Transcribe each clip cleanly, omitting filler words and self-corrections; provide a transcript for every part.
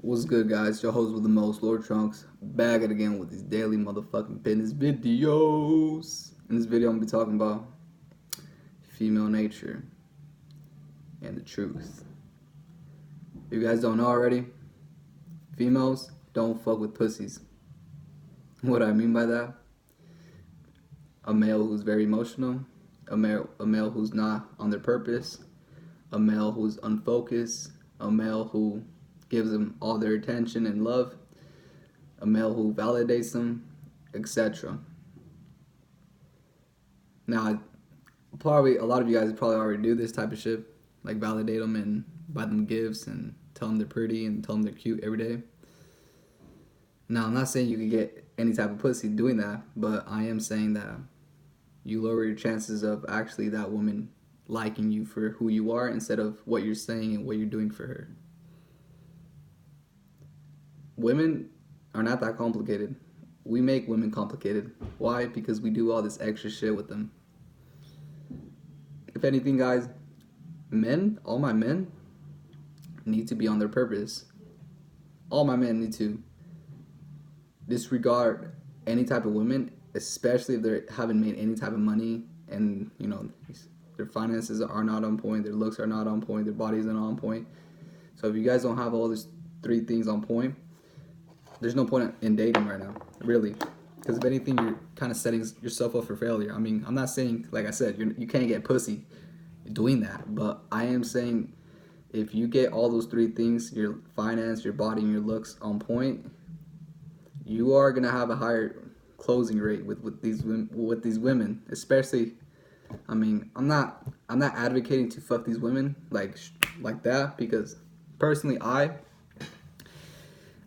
What's good, guys? Your host with the most, Lord.Trunks, back at again with these daily motherfucking business videos. In this video, I'm gonna be talking about female nature and the truth. If you guys don't know already, females don't fuck with pussies. What I mean by that? A male who's very emotional, a male who's not on their purpose, a male who's unfocused, a male who gives them all their attention and love, a male who validates them, etc. Now, probably a lot of you guys probably already do this type of shit, like validate them and buy them gifts and tell them they're pretty and tell them they're cute every day. Now, I'm not saying you can get any type of pussy doing that, but I am saying that you lower your chances of actually that woman liking you for who you are instead of what you're saying and what you're doing for her. Women are not that complicated. We make women complicated. Why? Because we do all this extra shit with them. If anything, guys, all my men need to be on their purpose. All my men need to disregard any type of women, especially if they haven't made any type of money and, their finances are not on point, their looks are not on point, their bodies are not on point. So if you guys don't have all these three things on point, there's no point in dating right now, really. Because if anything, you're kind of setting yourself up for failure. I mean, I'm not saying, like I said, you can't get pussy doing that. But I am saying if you get all those three things, your finance, your body, and your looks on point, you are going to have a higher closing rate with these women. Especially, I mean, I'm not advocating to fuck these women like that. Because personally,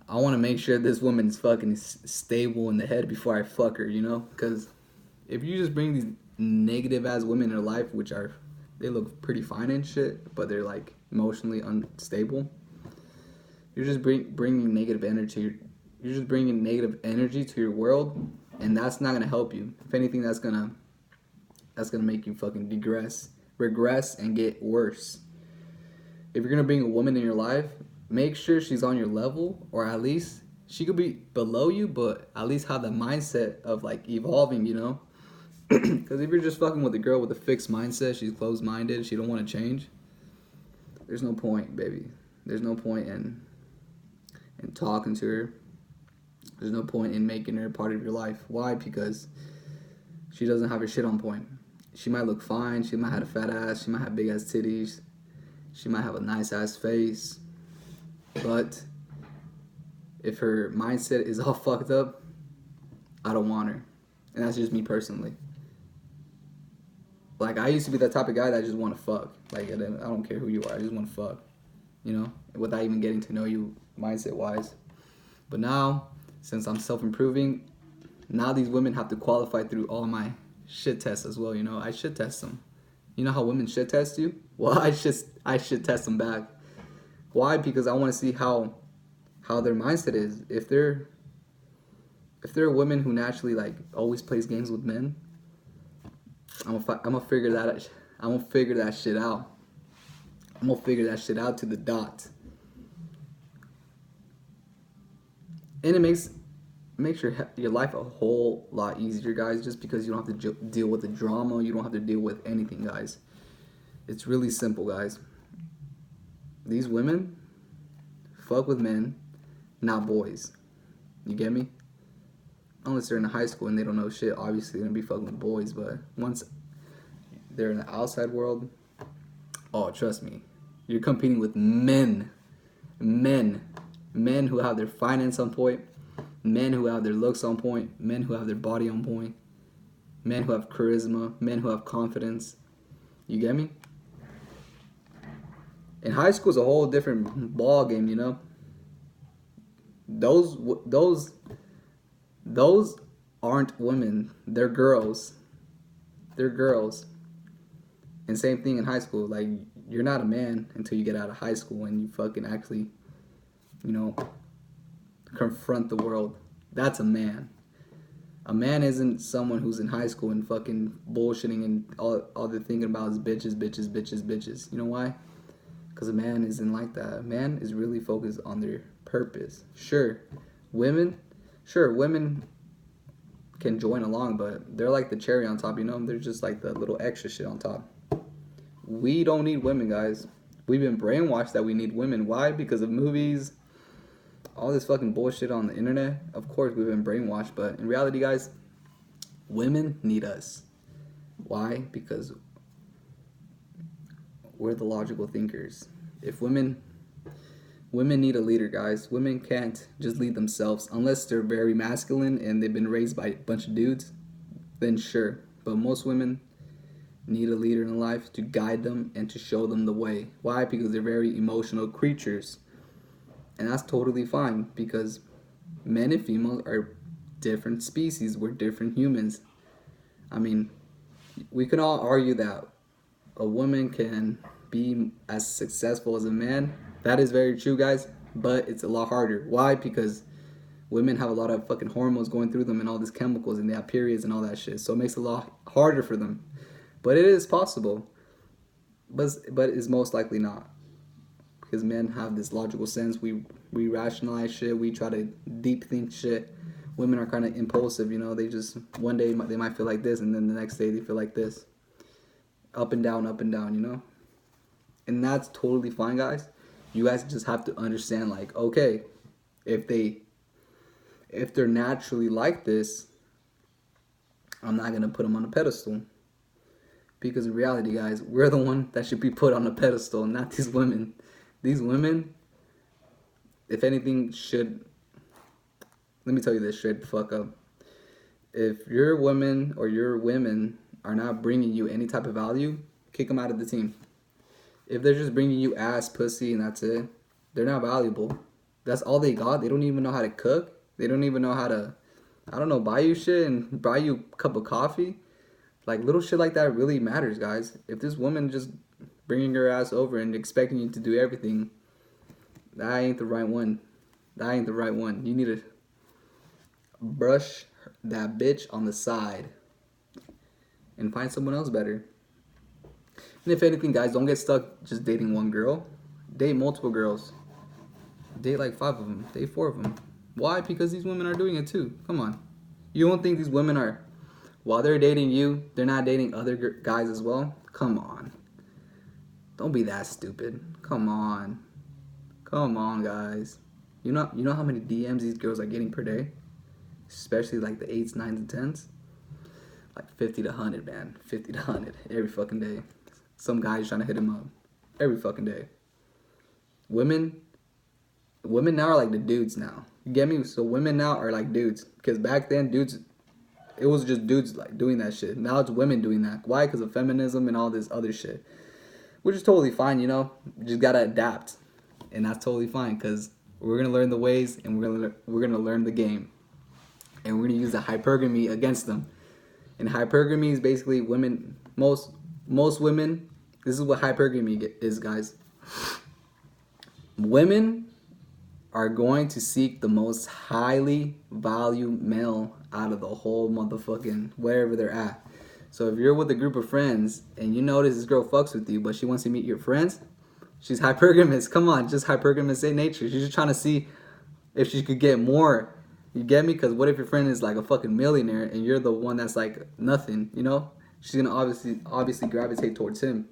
I want to make sure this woman's fucking stable in the head before I fuck her, Because if you just bring these negative ass women in your life, they look pretty fine and shit, but they're like emotionally unstable, you're just bringing negative energy. You're just bringing negative energy to your world, and that's not gonna help you. If anything, that's gonna make you fucking regress, and get worse. If you're gonna bring a woman in your life, make sure she's on your level, or at least she could be below you, but at least have the mindset of like evolving, Because if you're just fucking with a girl with a fixed mindset, she's closed-minded, she don't want to change, there's no point, baby. There's no point in talking to her. There's no point in making her part of your life. Why? Because she doesn't have her shit on point. She might look fine, she might have a fat ass, she might have big ass titties, she might have a nice ass face, but if her mindset is all fucked up, I don't want her. And that's just me personally. Like, I used to be that type of guy that just want to fuck. Like, I don't care who you are, I just want to fuck. Without even getting to know you mindset-wise. But now, since I'm self-improving, now these women have to qualify through all my shit tests as well, I shit test them. You know how women shit test you? Well, I shit test them back. Why? Because I want to see how their mindset is. If they're a woman who naturally like always plays games with men, I'm gonna figure that shit out. I'm gonna figure that shit out to the dot. And it makes your life a whole lot easier, guys, just because you don't have to deal with the drama. You don't have to deal with anything, guys. It's really simple, guys. These women fuck with men, not boys. You get me? Unless they're in high school and they don't know shit, obviously they're gonna be fucking with boys. But once they're in the outside world, oh, trust me, you're competing with men who have their finance on point, men who have their looks on point, men who have their body on point, men who have charisma, men who have confidence. You get me? In high school is a whole different ball game, Those aren't women. They're girls. And same thing in high school. Like, you're not a man until you get out of high school and you fucking actually, confront the world. That's a man. A man isn't someone who's in high school and fucking bullshitting and all they're thinking about is bitches. You know why? Because a man isn't like that. A man is really focused on their purpose. Women, women can join along, but they're like the cherry on top, you know? They're just like the little extra shit on top. We don't need women, guys. We've been brainwashed that we need women. Why? Because of movies, all this fucking bullshit on the internet. Of course, we've been brainwashed, but in reality, guys, women need us. Why? Because we're the logical thinkers. If women need a leader, guys. Women can't just lead themselves unless they're very masculine and they've been raised by a bunch of dudes. Then sure, but most women need a leader in life to guide them and to show them the way. Why? Because they're very emotional creatures, and that's totally fine. Because men and females are different species. We're different humans. I mean, we can all argue that a woman can be as successful as a man. That is very true, guys, but it's a lot harder. Why? Because women have a lot of fucking hormones going through them and all these chemicals, and they have periods and all that shit. So it makes it a lot harder for them. But it is possible. But it's most likely not. Because men have this logical sense. We rationalize shit. We try to deep think shit. Women are kind of impulsive, you know. They just, one day they might feel like this, and then the next day they feel like this. Up and down, you know. And that's totally fine, guys. You guys just have to understand, like, okay, if they're naturally like this, I'm not gonna put them on a pedestal. Because in reality, guys, we're the one that should be put on a pedestal, not these women. These women, if anything, should. Let me tell you this straight the fuck up. If your woman or your women are not bringing you any type of value, kick them out of the team. If they're just bringing you ass, pussy, and that's it, they're not valuable. That's all they got. They don't even know how to cook. They don't even know how to, I don't know, buy you shit and buy you a cup of coffee. Like, little shit like that really matters, guys. If this woman just bringing your ass over and expecting you to do everything, that ain't the right one. That ain't the right one. You need to brush that bitch on the side and find someone else better. And if anything, guys, don't get stuck just dating one girl. Date multiple girls. Date like 5 of them. Date 4 of them. Why? Because these women are doing it too. Come on. You don't think these women are, while they're dating you, they're not dating other guys as well? Come on. Don't be that stupid. Come on. Come on, guys. You know how many DMs these girls are getting per day? Especially like the 8s, 9s, and 10s? Like 50 to 100, man. 50 to 100 every fucking day. Some guy's trying to hit him up every fucking day. Women now are like the dudes now. You get me? So women now are like dudes. Because back then, dudes, it was just dudes like doing that shit. Now it's women doing that. Why? Because of feminism and all this other shit. Which is totally fine, you know? You just gotta adapt. And that's totally fine, because we're gonna learn the ways and we're gonna learn the game. And we're gonna use the hypergamy against them. And hypergamy is basically women, most women, this is what hypergamy is, guys. Women are going to seek the most highly valued male out of the whole motherfucking wherever they're at. So if you're with a group of friends and you notice this girl fucks with you, but she wants to meet your friends, she's hypergamous. Come on, just hypergamous in nature. She's just trying to see if she could get more. You get me? Because what if your friend is like a fucking millionaire and you're the one that's like nothing, you know? She's gonna obviously gravitate towards him.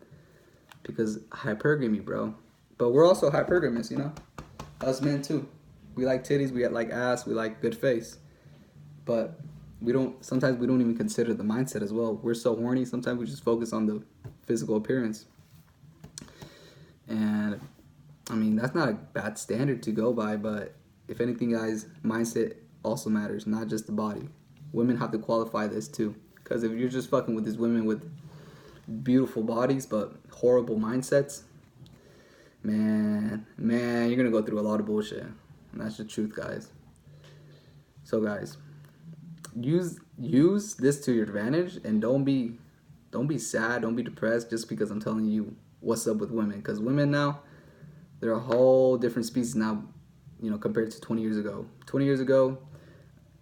Because hypergamy, bro. But we're also hypergamous, you know? Us men too. We like titties, we like ass, we like good face. But sometimes we don't even consider the mindset as well. We're so horny, sometimes we just focus on the physical appearance. And I mean, that's not a bad standard to go by, but if anything, guys, mindset also matters, not just the body. Women have to qualify this too. Because if you're just fucking with these women with beautiful bodies but horrible mindsets, man, you're gonna go through a lot of bullshit. And that's the truth, guys. So, guys, use this to your advantage, and don't be sad, don't be depressed just because I'm telling you what's up with women. Because women now, they're a whole different species now, you know, compared to 20 years ago. 20 years ago,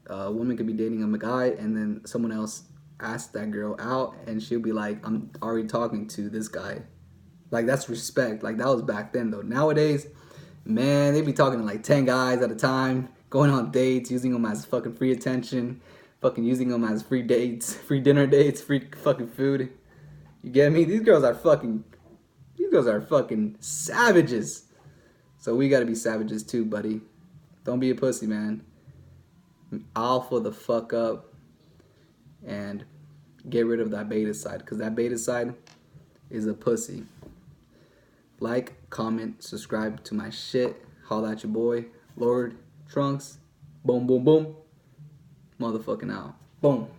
a woman could be dating a guy, and then someone else ask that girl out, and she'll be like, I'm already talking to this guy. Like, that's respect. Like, that was back then, though. Nowadays, man, they be talking to like 10 guys at a time, going on dates, using them as fucking free attention, fucking using them as free dates, free dinner dates, free fucking food. You get me? These girls are fucking savages. So we gotta be savages too, buddy. Don't be a pussy, man. Alpha the fuck up and get rid of that beta side, because that beta side is a pussy. Like, comment, subscribe to my shit. Holla at your boy, Lord.Trunks. Boom, boom, boom. Motherfucking out. Boom.